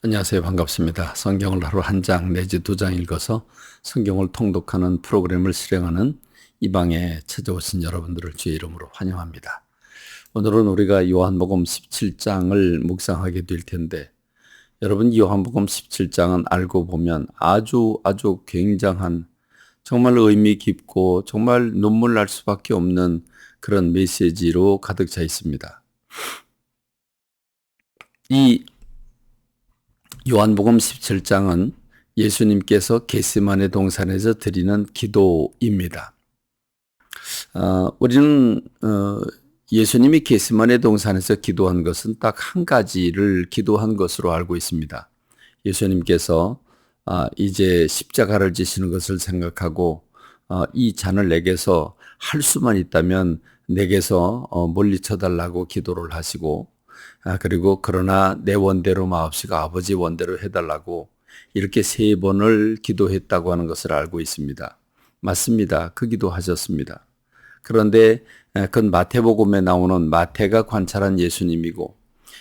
안녕하세요. 반갑습니다. 성경을 하루 한 장 내지 두 장 읽어서 성경을 통독하는 프로그램을 실행하는 이 방에 찾아오신 여러분들을 주의 이름으로 환영합니다. 오늘은 우리가 요한복음 17장을 묵상하게 될 텐데, 여러분, 요한복음 17장은 알고 보면 아주 굉장한, 정말 의미 깊고 정말 눈물 날 수밖에 없는 그런 메시지로 가득 차 있습니다. 이 요한복음 17장은 예수님께서 겟세마네 동산에서 드리는 기도입니다. 우리는 예수님이 겟세마네 동산에서 기도한 것은 딱 한 가지를 기도한 것으로 알고 있습니다. 예수님께서 이제 십자가를 지시는 것을 생각하고 이 잔을 내게서 할 수만 있다면 내게서 물리쳐달라고 기도를 하시고, 그리고 그러나 내 원대로 마옵시고 아버지 원대로 해달라고 이렇게 3번을 기도했다고 하는 것을 알고 있습니다. 맞습니다. 그 기도하셨습니다. 그런데 그건 마태복음에 나오는 마태가 관찰한 예수님이고,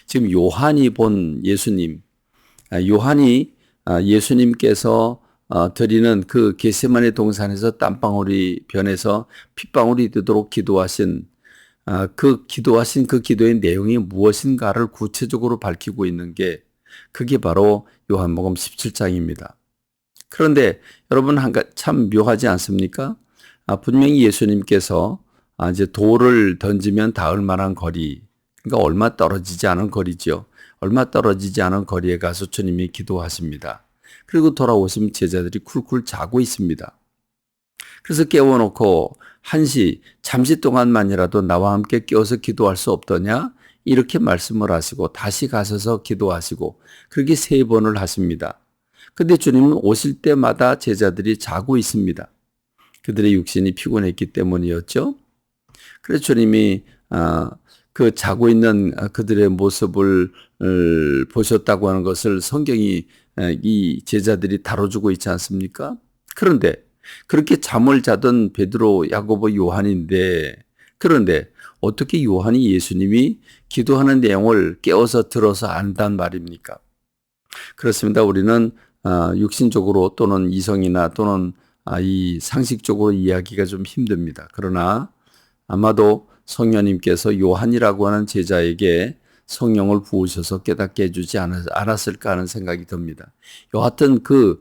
지금 요한이 본 예수님, 요한이 예수님께서 드리는 그 겟세마네 동산에서 땀방울이 변해서 핏방울이 되도록 기도하신 그 기도의 내용이 무엇인가를 구체적으로 밝히고 있는 게, 그게 바로 요한복음 17장입니다. 그런데 여러분, 참 묘하지 않습니까? 분명히 예수님께서 이제 돌을 던지면 닿을 만한 거리, 그러니까 얼마 떨어지지 않은 거리죠. 얼마 떨어지지 않은 거리에 가서 주님이 기도하십니다. 그리고 돌아오시면 제자들이 쿨쿨 자고 있습니다. 그래서 깨워놓고 한시 잠시 동안만이라도 나와 함께 깨어서 기도할 수 없더냐? 이렇게 말씀을 하시고 다시 가셔서 기도하시고 그렇게 3번을 하십니다. 근데 주님은 오실 때마다 제자들이 자고 있습니다. 그들의 육신이 피곤했기 때문이었죠. 그래서 주님이 그 자고 있는 그들의 모습을 보셨다고 하는 것을 성경이 이 제자들이 다뤄주고 있지 않습니까? 그런데 그렇게 잠을 자던 베드로, 야고보, 요한인데, 그런데 어떻게 요한이 예수님이 기도하는 내용을 깨워서 들어서 안단 말입니까? 그렇습니다. 우리는 육신적으로 또는 이성이나 또는 이 상식적으로 이해하기가 좀 힘듭니다. 그러나 아마도 성령님께서 요한이라고 하는 제자에게 성령을 부으셔서 깨닫게 해주지 않았을까 하는 생각이 듭니다. 여하튼 그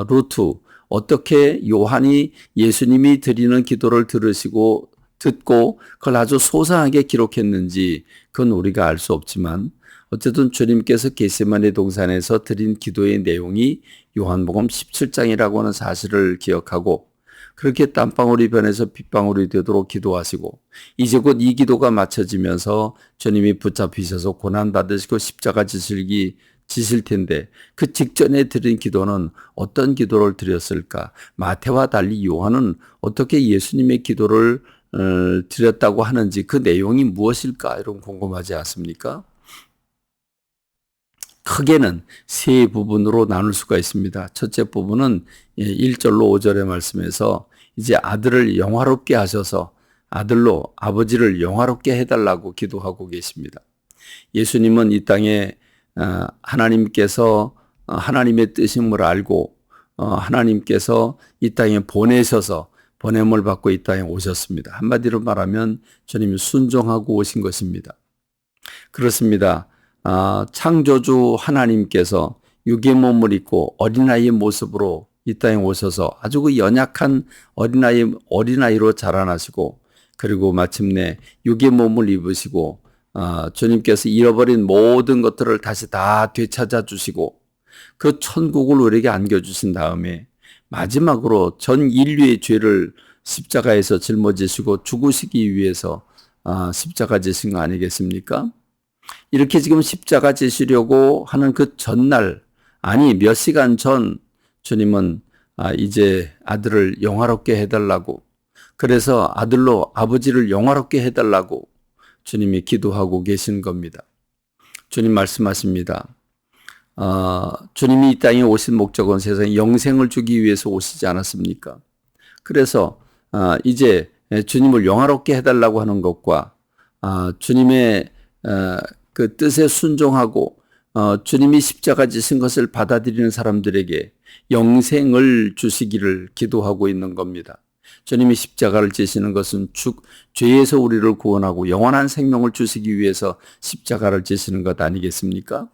루트, 어떻게 요한이 예수님이 드리는 기도를 들으시고 듣고 그걸 아주 소상하게 기록했는지 그건 우리가 알 수 없지만, 어쨌든 주님께서 겟세마네 동산에서 드린 기도의 내용이 요한복음 17장이라고 하는 사실을 기억하고, 그렇게 땀방울이 변해서 핏방울이 되도록 기도하시고, 이제 곧 이 기도가 마쳐지면서 주님이 붙잡히셔서 고난받으시고 십자가 지실 텐데, 그 직전에 드린 기도는 어떤 기도를 드렸을까? 마태와 달리 요한은 어떻게 예수님의 기도를 드렸다고 하는지, 그 내용이 무엇일까? 이런 궁금하지 않습니까? 크게는 3부분으로 나눌 수가 있습니다. 첫째 부분은 1절로 5절의 말씀에서 이제 아들을 영화롭게 하셔서 아들로 아버지를 영화롭게 해달라고 기도하고 계십니다. 예수님은 이 땅에 하나님께서 하나님의 뜻임을 알고 하나님께서 이 땅에 보내셔서 보냄을 받고 이 땅에 오셨습니다. 한마디로 말하면 주님이 순종하고 오신 것입니다. 그렇습니다. 창조주 하나님께서 육의 몸을 입고 어린아이의 모습으로 이 땅에 오셔서 아주 그 연약한 어린아이로 자라나시고, 그리고 마침내 육의 몸을 입으시고 주님께서 잃어버린 모든 것들을 다시 다 되찾아 주시고 그 천국을 우리에게 안겨주신 다음에 마지막으로 전 인류의 죄를 십자가에서 짊어지시고 죽으시기 위해서 십자가 지신 거 아니겠습니까? 이렇게 지금 십자가 지시려고 하는 그 전날, 아니 몇 시간 전 주님은 이제 아들을 영화롭게 해달라고, 그래서 아들로 아버지를 영화롭게 해달라고 주님이 기도하고 계신 겁니다. 주님 말씀하십니다. 주님이 이 땅에 오신 목적은 세상에 영생을 주기 위해서 오시지 않았습니까? 그래서 이제 주님을 영화롭게 해달라고 하는 것과 주님의 그 뜻에 순종하고 주님이 십자가 지신 것을 받아들이는 사람들에게 영생을 주시기를 기도하고 있는 겁니다. 주님이 십자가를 지시는 것은 죄에서 우리를 구원하고 영원한 생명을 주시기 위해서 십자가를 지시는 것 아니겠습니까?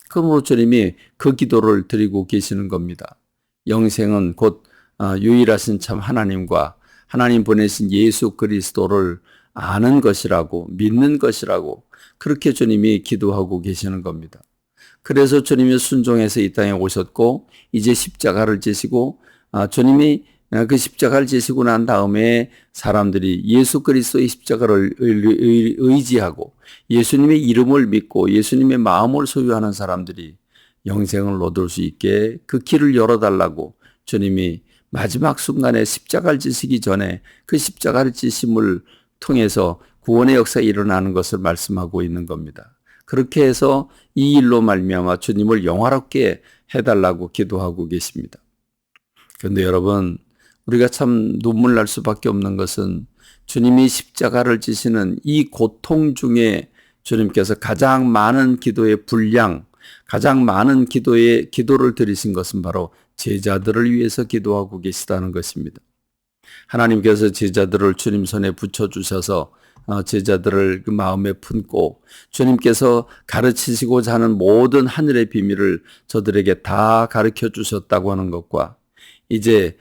그러므로 주님이 그 기도를 드리고 계시는 겁니다. 영생은 곧 유일하신 참 하나님과 하나님 보내신 예수 그리스도를 아는 것이라고, 믿는 것이라고, 그렇게 주님이 기도하고 계시는 겁니다. 그래서 주님이 순종해서 이 땅에 오셨고 이제 십자가를 지시고 주님이 그 십자가를 지시고 난 다음에 사람들이 예수 그리스도의 십자가를 의지하고 예수님의 이름을 믿고 예수님의 마음을 소유하는 사람들이 영생을 얻을 수 있게 그 길을 열어달라고 주님이 마지막 순간에 십자가를 지시기 전에 그 십자가를 지심을 통해서 구원의 역사가 일어나는 것을 말씀하고 있는 겁니다. 그렇게 해서 이 일로 말미암아 주님을 영화롭게 해달라고 기도하고 계십니다. 그런데 여러분, 우리가 참 눈물 날 수밖에 없는 것은 주님이 십자가를 지시는 이 고통 중에 주님께서 가장 많은 기도의 분량, 가장 많은 기도를 드리신 것은 바로 제자들을 위해서 기도하고 계시다는 것입니다. 하나님께서 제자들을 주님 손에 붙여주셔서 제자들을 그 마음에 품고 주님께서 가르치시고자 하는 모든 하늘의 비밀을 저들에게 다 가르쳐 주셨다고 하는 것과 이제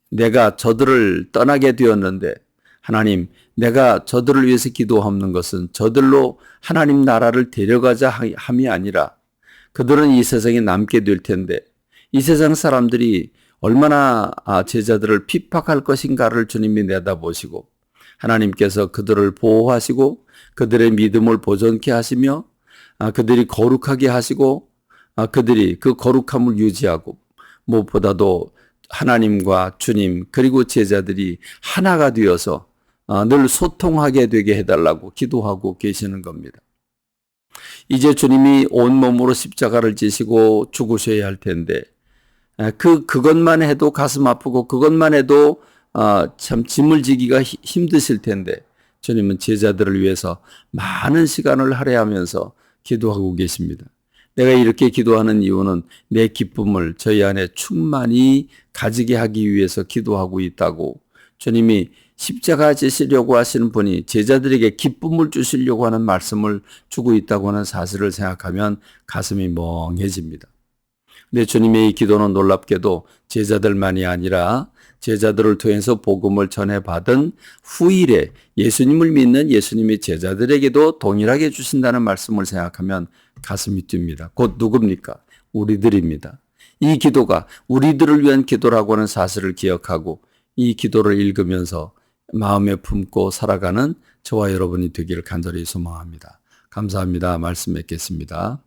내가 저들을 떠나게 되었는데 하나님, 내가 저들을 위해서 기도하는 것은 저들로 하나님 나라를 데려가자 함이 아니라 그들은 이 세상에 남게 될 텐데 이 세상 사람들이 얼마나 제자들을 핍박할 것인가를 주님이 내다보시고 하나님께서 그들을 보호하시고 그들의 믿음을 보존케 하시며 그들이 거룩하게 하시고 그들이 그 거룩함을 유지하고 무엇보다도 하나님과 주님 그리고 제자들이 하나가 되어서 늘 소통하게 되게 해달라고 기도하고 계시는 겁니다. 이제 주님이 온몸으로 십자가를 지시고 죽으셔야 할 텐데 그것만 해도 가슴 아프고 그것만 해도 참 짐을 지기가 힘드실 텐데 주님은 제자들을 위해서 많은 시간을 할애하면서 기도하고 계십니다. 내가 이렇게 기도하는 이유는 내 기쁨을 저희 안에 충만히 가지게 하기 위해서 기도하고 있다고 주님이 십자가 지시려고 하시는 분이 제자들에게 기쁨을 주시려고 하는 말씀을 주고 있다고 하는 사실을 생각하면 가슴이 멍해집니다. 근데 주님의 이 기도는 놀랍게도 제자들만이 아니라 제자들을 통해서 복음을 전해받은 후일에 예수님을 믿는 예수님의 제자들에게도 동일하게 주신다는 말씀을 생각하면 가슴이 뜁니다. 곧 누굽니까? 우리들입니다. 이 기도가 우리들을 위한 기도라고 하는 사실을 기억하고 이 기도를 읽으면서 마음에 품고 살아가는 저와 여러분이 되기를 간절히 소망합니다. 감사합니다. 말씀 맺겠습니다.